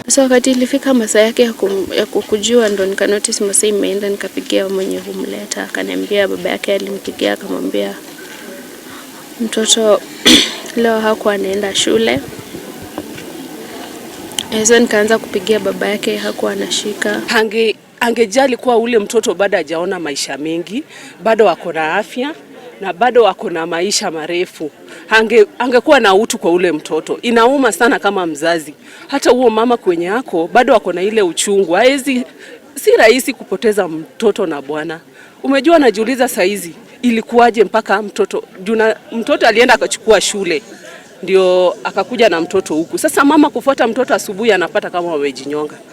So wakati ilifika masaa yake ya kukujua, ndo nika notice masaa imeenda, nikapigia mwenye humleta, akaniambia baba yake alimpigia akamwambia mtoto leo hakuwa anaenda shule. Hizo nikaanza kupigia baba yake, hakuwa anashika. Angejali kuwa ule mtoto bado hajaona maisha mengi, bado wako na afya na bado wako na maisha marefu. Angekuwa na utu kwa ule mtoto. Inauma sana kama mzazi. Hata huo mama kwenye yako bado wako na ile uchungu. Si rahisi kupoteza mtoto na bwana. Umejua, najiuliza saizi ilikuwaje mpaka mtoto alienda akachukua shule. Ndio akakuja na mtoto huku. Sasa mama kufuata mtoto asubuhi anapata kama wamejinyonga.